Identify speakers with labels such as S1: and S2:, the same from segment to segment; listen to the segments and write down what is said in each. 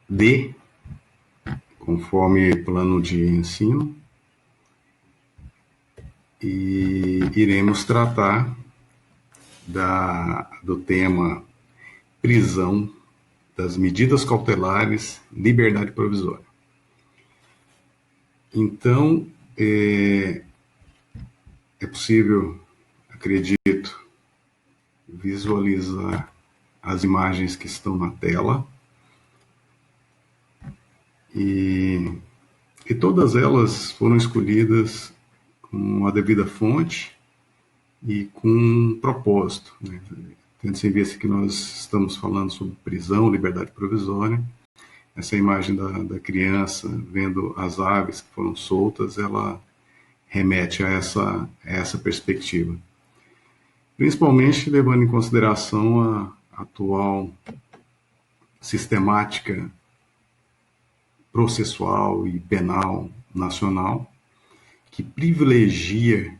S1: D, conforme plano de ensino, e iremos tratar do tema prisão, das medidas cautelares, liberdade provisória. Então, é possível, acredito, visualizar as imagens que estão na tela, e todas elas foram escolhidas com a devida fonte e com um propósito, né? Tendo-se em vista que nós estamos falando sobre prisão, liberdade provisória, essa imagem da criança vendo as aves que foram soltas, ela remete a essa perspectiva. Principalmente levando em consideração a atual sistemática processual e penal nacional, que privilegia,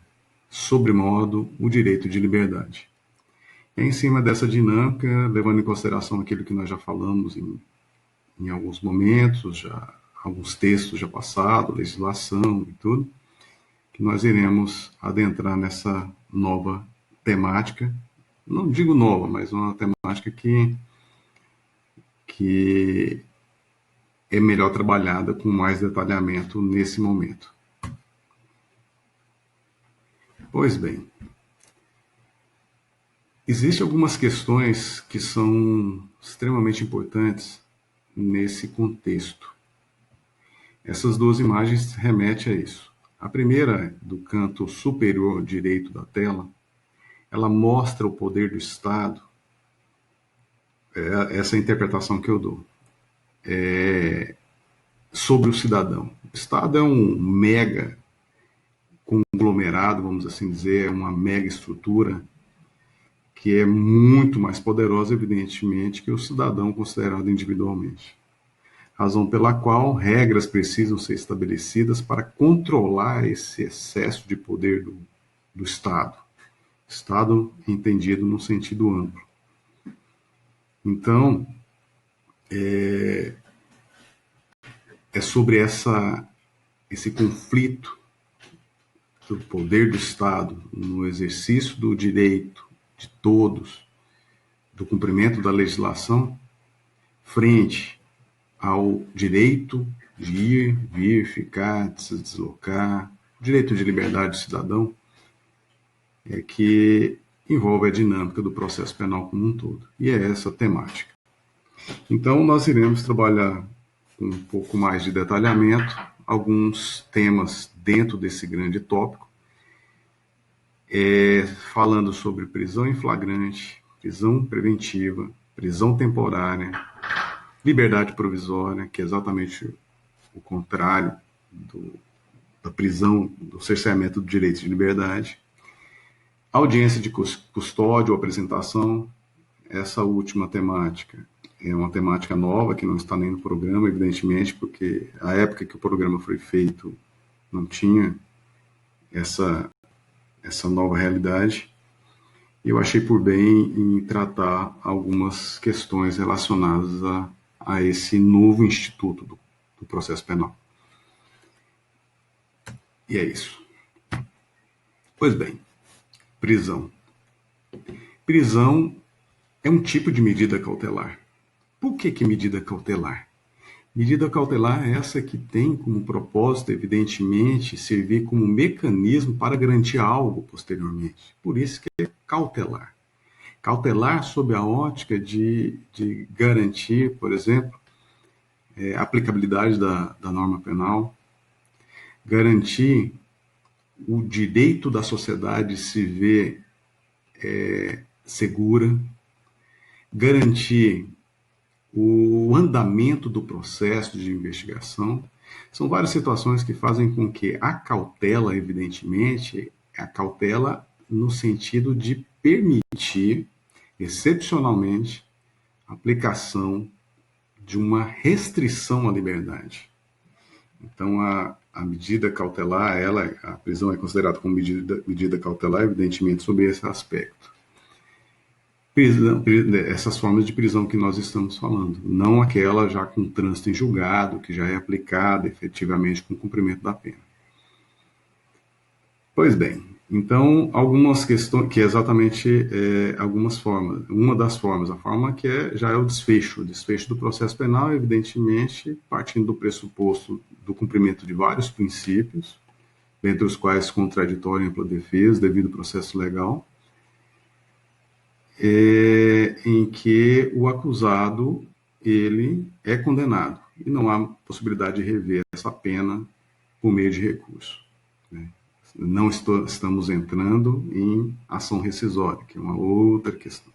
S1: sobremodo, o direito de liberdade. É em cima dessa dinâmica, levando em consideração aquilo que nós já falamos em alguns momentos, alguns textos já passados, legislação e tudo, que nós iremos adentrar nessa nova temática. Não digo nova, mas uma temática que é melhor trabalhada com mais detalhamento nesse momento. Pois bem, existem algumas questões que são extremamente importantes nesse contexto. Essas duas imagens remetem a isso. A primeira, do canto superior direito da tela, ela mostra o poder do Estado, essa é a interpretação que eu dou, sobre o cidadão. O Estado é um mega conglomerado, vamos assim dizer, é uma mega estrutura que é muito mais poderosa, evidentemente, que o cidadão considerado individualmente. Razão pela qual regras precisam ser estabelecidas para controlar esse excesso de poder do Estado. Estado entendido no sentido amplo. Então, é sobre esse conflito do poder do Estado no exercício do direito de todos, do cumprimento da legislação, frente ao direito de ir, vir, ficar, de se deslocar, direito de liberdade do cidadão, que envolve a dinâmica do processo penal como um todo. E é essa a temática. Então, nós iremos trabalhar com um pouco mais de detalhamento alguns temas dentro desse grande tópico, falando sobre prisão em flagrante, prisão preventiva, prisão temporária, liberdade provisória, que é exatamente o contrário da prisão, do cerceamento do direito de liberdade, audiência de custódia ou apresentação. Essa última temática é uma temática nova, que não está nem no programa, evidentemente, porque a época que o programa foi feito não tinha essa nova realidade. E eu achei por bem em tratar algumas questões relacionadas a esse novo instituto do processo penal. E é isso. Pois bem, prisão. Prisão é um tipo de medida cautelar. Por que medida cautelar? Medida cautelar é essa que tem como propósito, evidentemente, servir como mecanismo para garantir algo posteriormente. Por isso que é cautelar. Cautelar sob a ótica de garantir, por exemplo, a aplicabilidade da norma penal, garantir o direito da sociedade se ver segura, garantir o andamento do processo de investigação. São várias situações que fazem com que a cautela, evidentemente, a cautela no sentido de permitir, excepcionalmente, a aplicação de uma restrição à liberdade. Então, a medida cautelar, a prisão é considerada como medida cautelar, evidentemente, sob esse aspecto. essas formas de prisão que nós estamos falando, não aquela já com trânsito em julgado, que já é aplicada efetivamente com o cumprimento da pena. Pois bem, então algumas questões, que é exatamente algumas formas, uma das formas, a forma que já é o desfecho do processo penal, evidentemente, partindo do pressuposto do cumprimento de vários princípios, dentre os quais contraditório e ampla defesa, devido processo legal, em que o acusado ele é condenado e não há possibilidade de rever essa pena por meio de recurso, né? Não estamos entrando em ação rescisória, que é uma outra questão.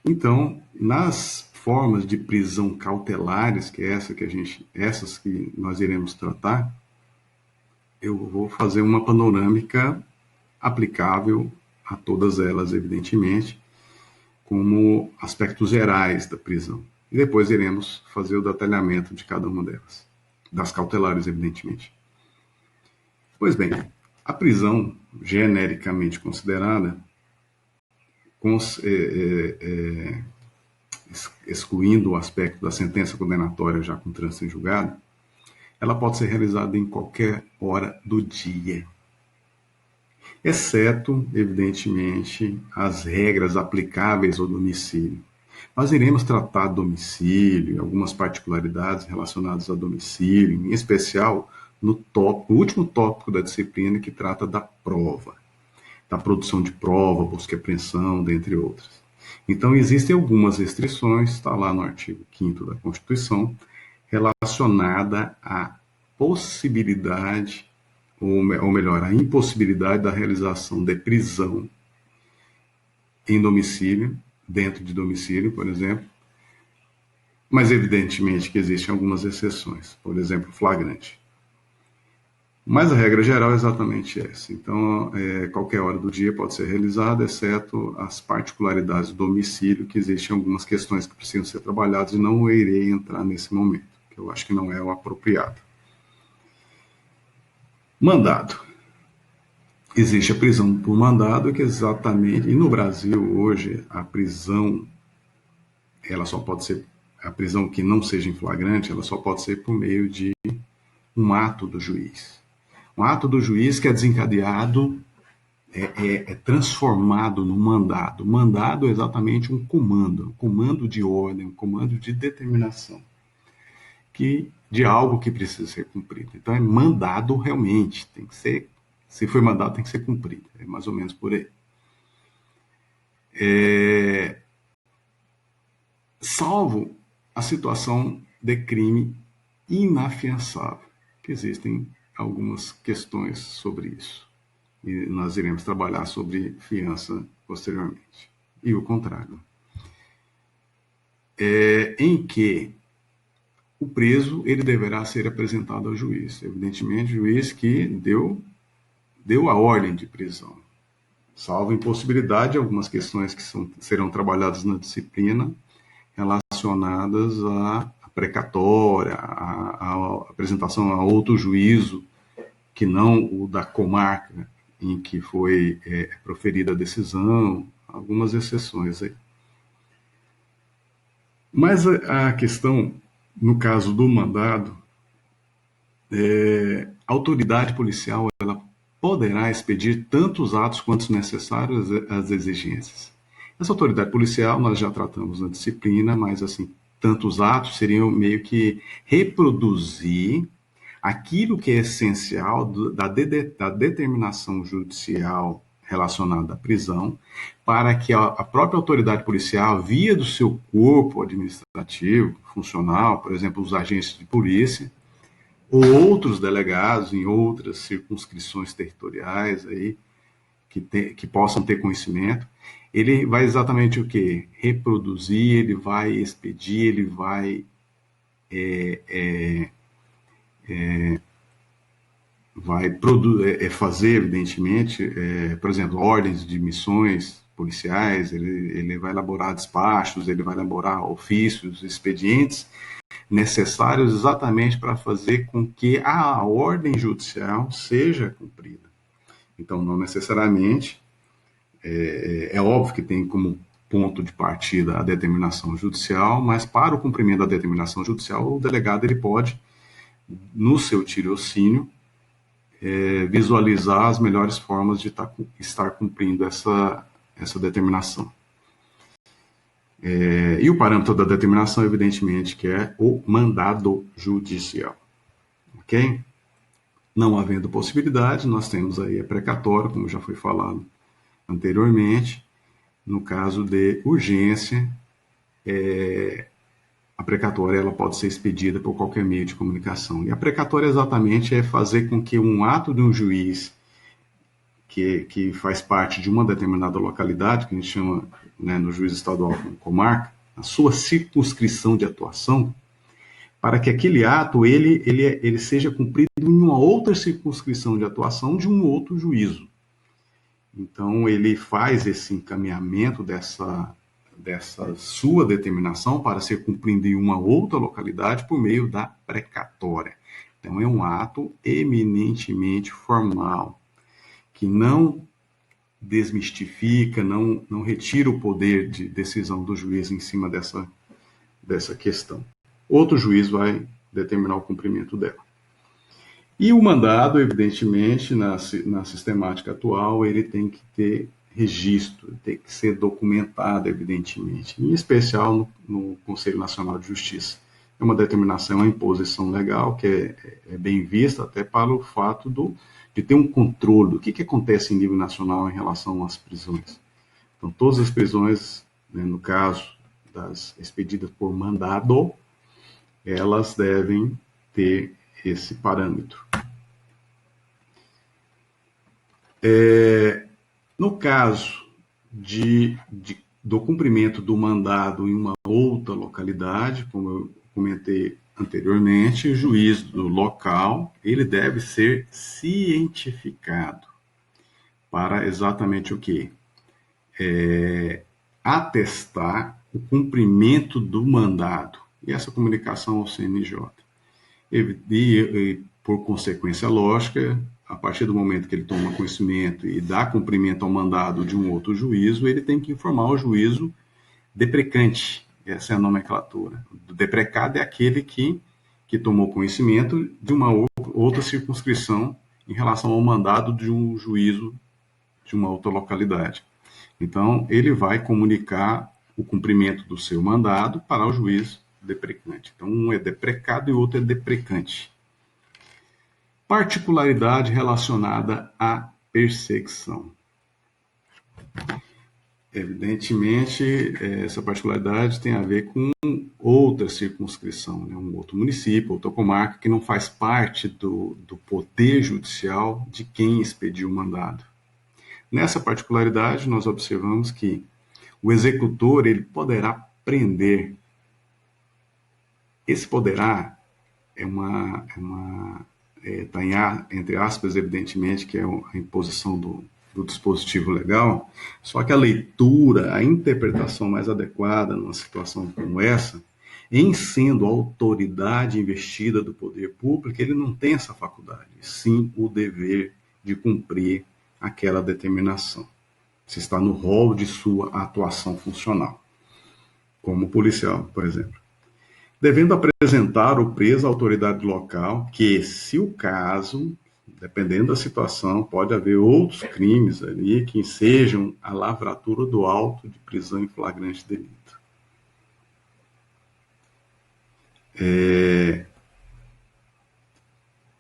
S1: Então, nas formas de prisão cautelares, que é essas que nós iremos tratar, eu vou fazer uma panorâmica aplicável a todas elas, evidentemente, como aspectos gerais da prisão. E depois iremos fazer o detalhamento de cada uma delas, das cautelares, evidentemente. Pois bem, a prisão, genericamente considerada, excluindo o aspecto da sentença condenatória já com trânsito em julgado, ela pode ser realizada em qualquer hora do dia, exceto, evidentemente, as regras aplicáveis ao domicílio. Nós iremos tratar domicílio e algumas particularidades relacionadas a domicílio, em especial no último tópico da disciplina, que trata da prova, da produção de prova, busca e apreensão, dentre outras. Então, existem algumas restrições, está lá no artigo 5º da Constituição, relacionada à possibilidade, ou melhor, à impossibilidade da realização de prisão em domicílio, dentro de domicílio, por exemplo, mas evidentemente que existem algumas exceções, por exemplo, flagrante. Mas a regra geral é exatamente essa. Então, qualquer hora do dia pode ser realizada, exceto as particularidades do domicílio, que existem algumas questões que precisam ser trabalhadas e não irei entrar nesse momento, que eu acho que não é o apropriado. Mandado. Existe a prisão por mandado, que é exatamente... E no Brasil, hoje, a prisão, ela só pode ser... A prisão que não seja em flagrante, ela só pode ser por meio de um ato do juiz. Um ato do juiz que é desencadeado, é transformado no mandado. Mandado é exatamente um comando de ordem, um comando de determinação, de algo que precisa ser cumprido. Então é mandado realmente, tem que ser, se foi mandado tem que ser cumprido, é mais ou menos por aí. Salvo a situação de crime inafiançável, que existem algumas questões sobre isso. E nós iremos trabalhar sobre fiança posteriormente. E o contrário. Em que o preso ele deverá ser apresentado ao juiz. Evidentemente, o juiz que deu a ordem de prisão. Salvo impossibilidade, algumas questões que serão trabalhadas na disciplina relacionadas à precatória, à apresentação a outro juízo que não o da comarca em que foi proferida a decisão, algumas exceções aí. Mas a questão, no caso do mandado, a autoridade policial ela poderá expedir tantos atos quanto necessários às exigências. Essa autoridade policial nós já tratamos na disciplina, mas assim, tantos atos seriam meio que reproduzir aquilo que é essencial da determinação judicial relacionada à prisão, para que a própria autoridade policial, via do seu corpo administrativo, funcional, por exemplo, os agentes de polícia, ou outros delegados em outras circunscrições territoriais aí, que possam ter conhecimento, ele vai exatamente o quê? Reproduzir, ele vai expedir, ele vai fazer, evidentemente, por exemplo, ordens de missões policiais, ele vai elaborar despachos, ele vai elaborar ofícios, expedientes necessários exatamente para fazer com que a ordem judicial seja cumprida. Então, não necessariamente É óbvio que tem como ponto de partida a determinação judicial, mas para o cumprimento da determinação judicial, o delegado ele pode, no seu tirocínio, visualizar as melhores formas de estar cumprindo essa determinação. E o parâmetro da determinação, evidentemente, que é o mandado judicial. Ok? Não havendo possibilidade, nós temos aí a precatória, como já foi falado anteriormente. No caso de urgência, a precatória ela pode ser expedida por qualquer meio de comunicação. E a precatória exatamente é fazer com que um ato de um juiz que faz parte de uma determinada localidade, que a gente chama, né, no juiz estadual como comarca, a sua circunscrição de atuação, para que aquele ato ele seja cumprido em uma outra circunscrição de atuação de um outro juízo. Então, ele faz esse encaminhamento dessa sua determinação para ser cumprido em uma outra localidade por meio da precatória. Então, é um ato eminentemente formal, que não desmistifica, não retira o poder de decisão do juiz em cima dessa questão. Outro juiz vai determinar o cumprimento dela. E o mandado, evidentemente, na sistemática atual, ele tem que ter registro, tem que ser documentado, evidentemente, em especial no Conselho Nacional de Justiça. É uma determinação, uma imposição legal que é bem vista até para o fato de ter um controle do que acontece em nível nacional em relação às prisões. Então, todas as prisões, né, no caso das expedidas por mandado, elas devem ter esse parâmetro. No caso do cumprimento do mandado em uma outra localidade, como eu comentei anteriormente, o juiz do local ele deve ser cientificado para exatamente o quê? Atestar o cumprimento do mandado e essa comunicação ao CNJ. E, por consequência lógica, a partir do momento que ele toma conhecimento e dá cumprimento ao mandado de um outro juízo, ele tem que informar o juízo deprecante. Essa é a nomenclatura. O deprecado é aquele que tomou conhecimento de uma outra circunscrição em relação ao mandado de um juízo de uma outra localidade. Então, ele vai comunicar o cumprimento do seu mandado para o juiz deprecante. Então, um é deprecado e o outro é deprecante. Particularidade relacionada à perseguição. Evidentemente, essa particularidade tem a ver com outra circunscrição, né? Um outro município, outra comarca, que não faz parte do poder judicial de quem expediu o mandado. Nessa particularidade, nós observamos que o executor ele poderá prender. Esse poderá está entre aspas, evidentemente, que é a imposição do dispositivo legal, só que a leitura, a interpretação mais adequada numa situação como essa, em sendo a autoridade investida do poder público, ele não tem essa faculdade, sim o dever de cumprir aquela determinação. Se está no rol de sua atuação funcional, como policial, por exemplo. Devendo apresentar o preso à autoridade local, que, se o caso, dependendo da situação, pode haver outros crimes ali que sejam a lavratura do auto de prisão em flagrante delito.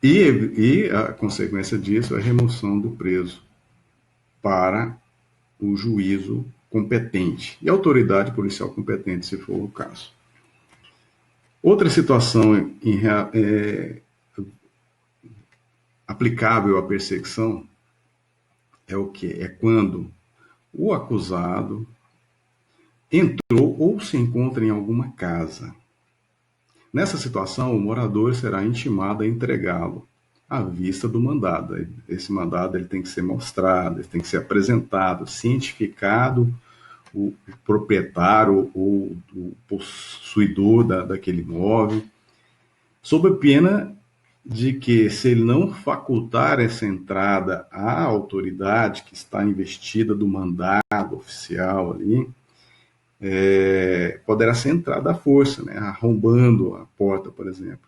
S1: E a consequência disso é a remoção do preso para o juízo competente e a autoridade policial competente, se for o caso. Outra situação aplicável à perseguição é o que? É quando o acusado entrou ou se encontra em alguma casa. Nessa situação, o morador será intimado a entregá-lo à vista do mandado. Esse mandado ele tem que ser mostrado, ele tem que ser apresentado, cientificado o proprietário ou o possuidor daquele imóvel, sob a pena de que se ele não facultar essa entrada à autoridade que está investida do mandado oficial ali, poderá ser entrada à força, né, arrombando a porta, por exemplo.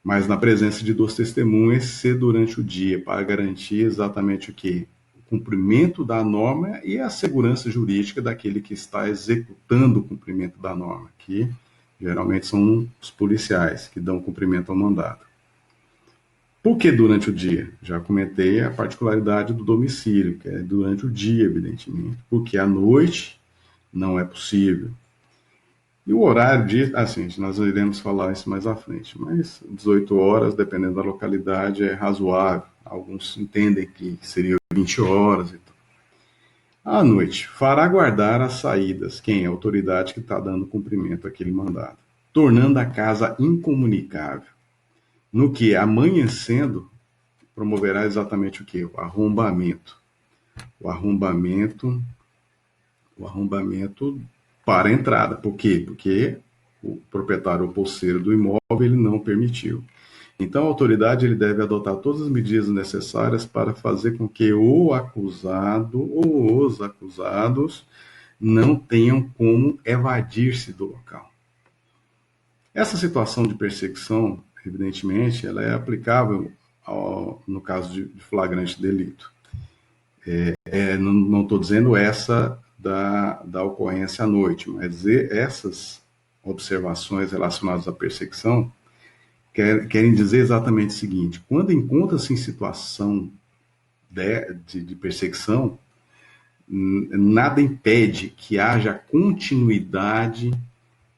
S1: Mas na presença de duas testemunhas, ser durante o dia, para garantir exatamente o que? O cumprimento da norma e a segurança jurídica daquele que está executando o cumprimento da norma, que geralmente são os policiais que dão cumprimento ao mandado. Por que durante o dia? Já comentei a particularidade do domicílio, que é durante o dia, evidentemente, porque à noite não é possível. E o horário de, assim, nós iremos falar isso mais à frente, mas 18 horas, dependendo da localidade, é razoável. Alguns entendem que seria 20 horas e tal. À noite, fará guardar as saídas quem é a autoridade que está dando cumprimento àquele mandado, tornando a casa incomunicável, no que, amanhecendo, promoverá exatamente o que? O arrombamento. O arrombamento, o arrombamento para a entrada. Por quê? Porque o proprietário ou posseiro do imóvel ele não permitiu. Então, a autoridade ele deve adotar todas as medidas necessárias para fazer com que o acusado ou os acusados não tenham como evadir-se do local. Essa situação de perseguição, evidentemente, ela é aplicável no caso de flagrante delito. Não estou dizendo essa da ocorrência à noite, mas essas observações relacionadas à perseguição querem dizer exatamente o seguinte: quando encontra-se em situação de perseguição, nada impede que haja continuidade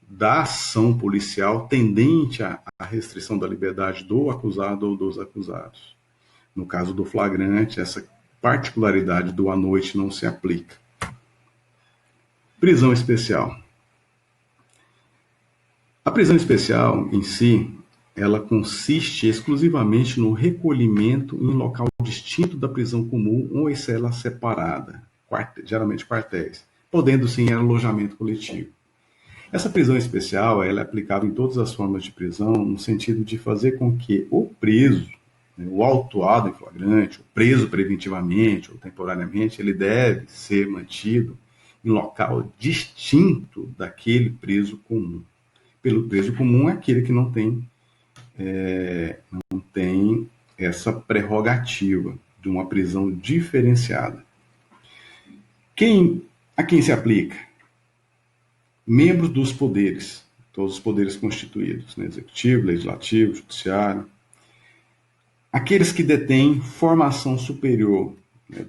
S1: da ação policial tendente à restrição da liberdade do acusado ou dos acusados. No caso do flagrante, essa particularidade do à noite não se aplica. Prisão especial. A prisão especial em si, ela consiste exclusivamente no recolhimento em local distinto da prisão comum ou em cela separada, geralmente quartéis, podendo sim alojamento coletivo. Essa prisão especial ela é aplicável em todas as formas de prisão, no sentido de fazer com que o preso, né, o autuado em flagrante, o preso preventivamente ou temporariamente, ele deve ser mantido em local distinto daquele preso comum. Pelo preso comum é aquele que não tem essa prerrogativa de uma prisão diferenciada. A quem se aplica? Membros dos poderes, todos os poderes constituídos, né? Executivo, legislativo, judiciário. Aqueles que detêm formação superior, né?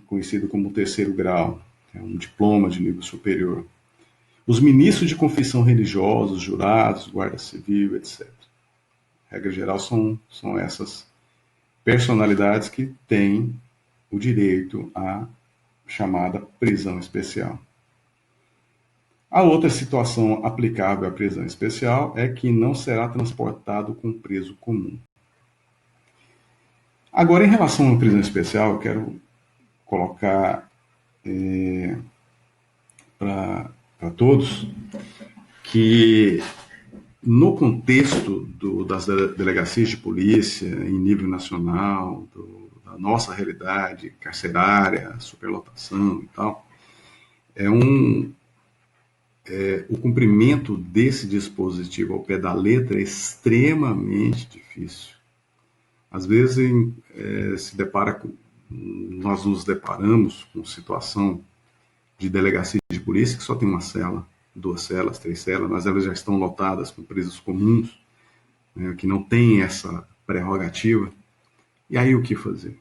S1: Conhecido como terceiro grau, um diploma de nível superior. Os ministros de confissão religiosa, os jurados, guarda civil, etc. Regra geral são essas personalidades que têm o direito à chamada prisão especial. A outra situação aplicável à prisão especial é que não será transportado com preso comum. Agora, em relação à prisão especial, eu quero colocar para todos que no contexto das delegacias de polícia em nível nacional, da nossa realidade carcerária, superlotação e tal, o cumprimento desse dispositivo ao pé da letra é extremamente difícil. Às vezes nós nos deparamos com situação de delegacia de polícia que só tem uma cela, 2 celas, 3 celas, mas elas já estão lotadas com presos comuns, né, que não têm essa prerrogativa. E aí o que fazer?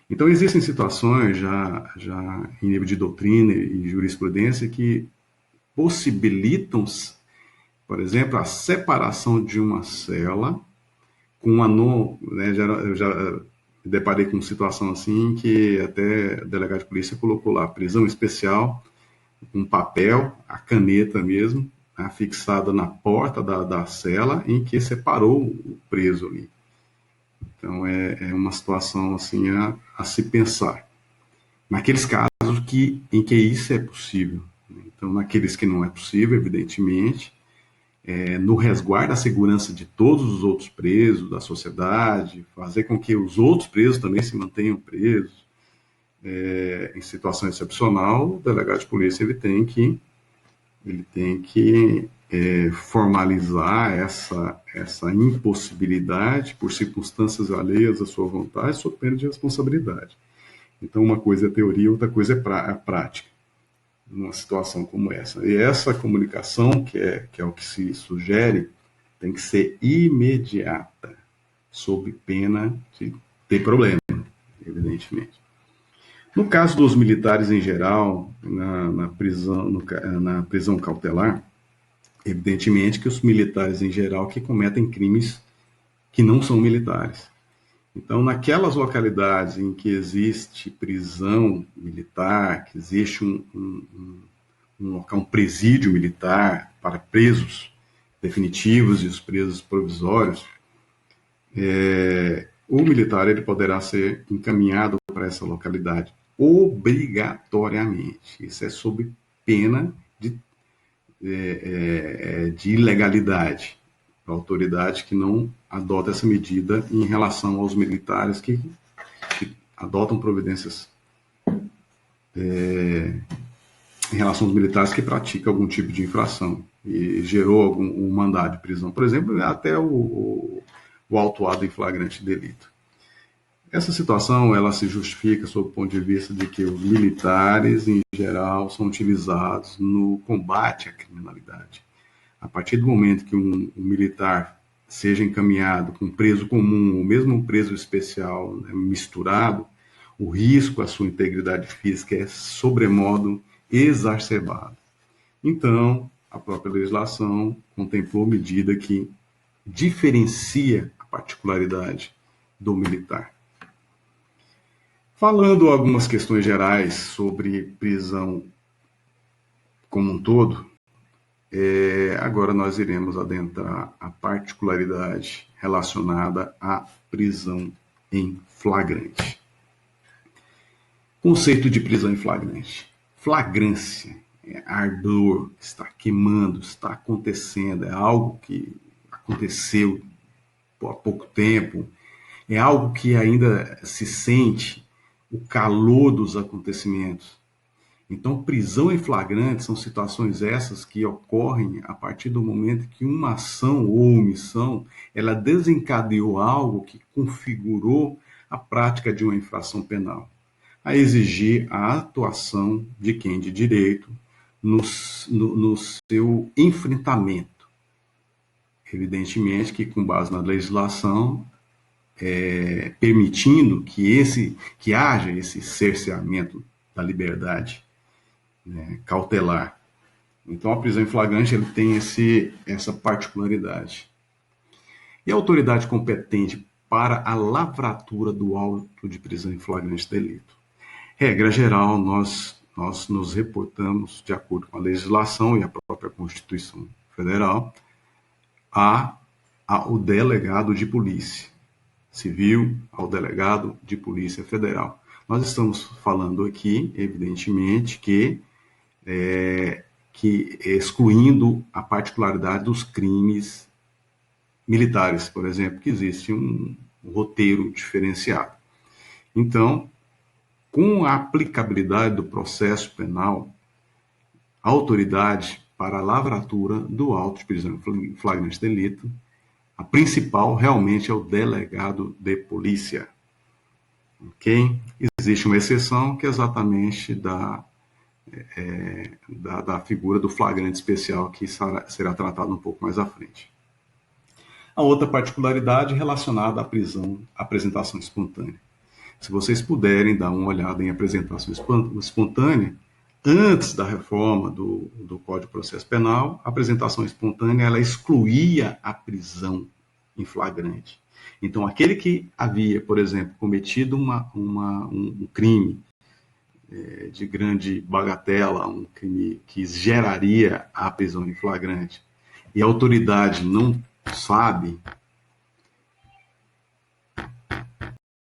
S1: Então existem situações já em nível de doutrina e jurisprudência que possibilitam, por exemplo, a separação de uma cela com uma né, eu já deparei com uma situação assim que até o delegado de polícia colocou lá prisão especial, um papel, a caneta mesmo, né, fixada na porta da cela em que separou o preso ali. Então é uma situação assim a se pensar. Naqueles casos em que isso é possível. Então, naqueles que não é possível, evidentemente, no resguardo da segurança de todos os outros presos, da sociedade, fazer com que os outros presos também se mantenham presos. Em situação excepcional, o delegado de polícia ele tem que formalizar essa impossibilidade por circunstâncias alheias à sua vontade, sob pena de responsabilidade. Então, uma coisa é teoria, outra coisa é a prática, numa situação como essa. E essa comunicação, que é o que se sugere, tem que ser imediata, sob pena de ter problema, evidentemente. No caso dos militares em geral, na prisão cautelar, evidentemente que os militares em geral que cometem crimes que não são militares. Então, naquelas localidades em que existe prisão militar, que existe um local, um presídio militar para presos definitivos e os presos provisórios, o militar ele poderá ser encaminhado para essa localidade obrigatoriamente. Isso é sob pena de ilegalidade. A autoridade que não adota essa medida em relação aos militares que adotam providências em relação aos militares que praticam algum tipo de infração e gerou um mandado de prisão, por exemplo, até o autuado em flagrante delito. Essa situação ela se justifica sob o ponto de vista de que os militares, em geral, são utilizados no combate à criminalidade. A partir do momento que um militar seja encaminhado com um preso comum, ou mesmo um preso especial, né, misturado, o risco à sua integridade física é sobremodo exacerbado. Então, a própria legislação contemplou medida que diferencia a particularidade do militar. Falando algumas questões gerais sobre prisão como um todo, agora nós iremos adentrar a particularidade relacionada à prisão em flagrante. Conceito de prisão em flagrante. Flagrância é ardor, está queimando, está acontecendo, é algo que aconteceu há pouco tempo, é algo que ainda se sente o calor dos acontecimentos. Então, prisão em flagrante são situações essas que ocorrem a partir do momento que uma ação ou omissão ela desencadeou algo que configurou a prática de uma infração penal, a exigir a atuação de quem de direito no seu enfrentamento. Evidentemente que, com base na legislação, permitindo que haja esse cerceamento da liberdade, né, cautelar. Então, a prisão em flagrante ele tem essa particularidade. E a autoridade competente para a lavratura do auto de prisão em flagrante delito? Regra geral, nós nos reportamos, de acordo com a legislação e a própria Constituição Federal, ao delegado de polícia civil, ao delegado de polícia federal. Nós estamos falando aqui, evidentemente, que excluindo a particularidade dos crimes militares, por exemplo, que existe um roteiro diferenciado. Então, com a aplicabilidade do processo penal, a autoridade para a lavratura do auto de prisão em flagrante delito, a principal realmente é o delegado de polícia. Ok? Existe uma exceção que é exatamente da figura do flagrante especial, que será tratado um pouco mais à frente. A outra particularidade relacionada à apresentação espontânea. Se vocês puderem dar uma olhada em apresentação espontânea, antes da reforma do Código de Processo Penal, a apresentação espontânea ela excluía a prisão em flagrante. Então, aquele que havia, por exemplo, cometido um crime de grande bagatela, um crime que geraria a prisão em flagrante, e a autoridade não sabe,